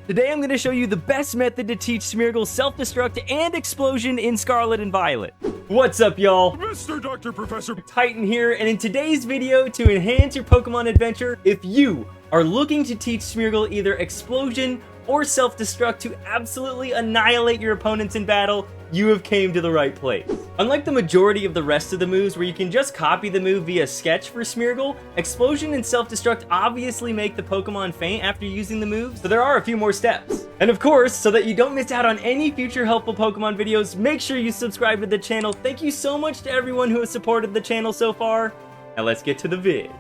Today I'm going to show you the best method to teach Smeargle Self-Destruct and Explosion in Scarlet and Violet. What's up, y'all? Mr. Dr. Professor Titan here, and in today's video, to enhance your Pokemon adventure, if you are looking to teach Smeargle either Explosion or Self-Destruct to absolutely annihilate your opponents in battle, you have came to the right place. Unlike the majority of the rest of the moves where you can just copy the move via sketch for Smeargle, Explosion and Self-Destruct obviously make the Pokemon faint after using the moves, so there are a few more steps. And of course, so that you don't miss out on any future helpful Pokemon videos, make sure you subscribe to the channel. Thank you so much to everyone who has supported the channel so far. Now let's get to the vid.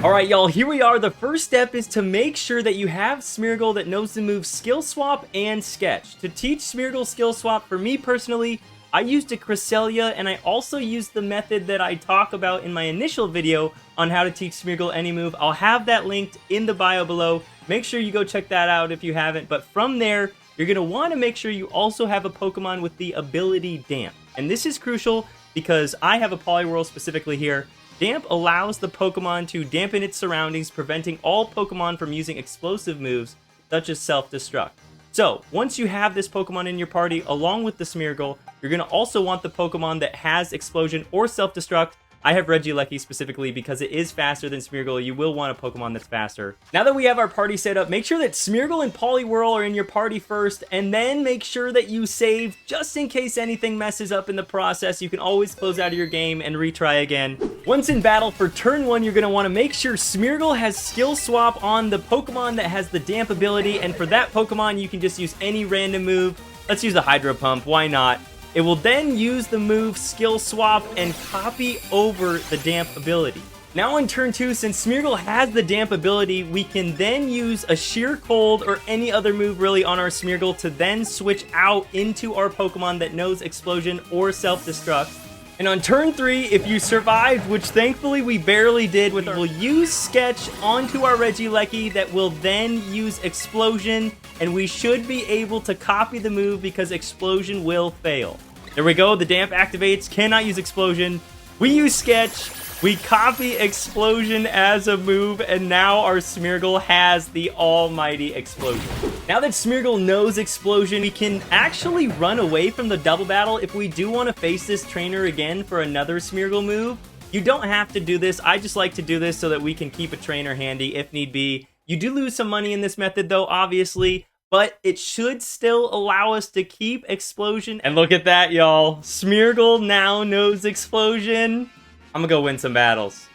Alright y'all, here we are. The first step is to make sure that you have Smeargle that knows the moves Skill Swap and Sketch. To teach Smeargle Skill Swap, for me personally, I used a Cresselia, and I also used the method that I talk about in my initial video on how to teach Smeargle any move. I'll have that linked in the bio below. Make sure you go check that out if you haven't. But from there, you're going to want to make sure you also have a Pokemon with the ability Damp. And this is crucial because I have a Poliwhirl specifically here. Damp allows the Pokemon to dampen its surroundings, preventing all Pokemon from using explosive moves, such as Self-Destruct. So, once you have this Pokemon in your party, along with the Smeargle, you're going to also want the Pokemon that has Explosion or Self-Destruct. I have Regieleki specifically because it is faster than Smeargle. You will want a Pokemon that's faster. Now that we have our party set up, make sure that Smeargle and Poliwhirl are in your party first, and then make sure that you save just in case anything messes up in the process. You can always close out of your game and retry again. Once in battle for turn 1, you're going to want to make sure Smeargle has Skill Swap on the Pokemon that has the Damp ability, and for that Pokemon, you can just use any random move. Let's use the Hydro Pump, why not? It will then use the move Skill Swap and copy over the Damp ability. Now in turn 2, since Smeargle has the Damp ability, we can then use a Sheer Cold or any other move really on our Smeargle to then switch out into our Pokemon that knows Explosion or Self-Destruct. And on turn 3, if you survived, which thankfully we barely did, we'll use Sketch onto our Regieleki that will then use Explosion, and we should be able to copy the move because Explosion will fail. There we go, the Damp activates, cannot use Explosion. We use Sketch, we copy Explosion as a move, and now our Smeargle has the almighty Explosion. Now that Smeargle knows Explosion, we can actually run away from the double battle if we do want to face this trainer again for another Smeargle move. You don't have to do this, I just like to do this so that we can keep a trainer handy if need be. You do lose some money in this method though, obviously, but it should still allow us to keep Explosion. And look at that, y'all. Smeargle now knows Explosion. I'm gonna go win some battles.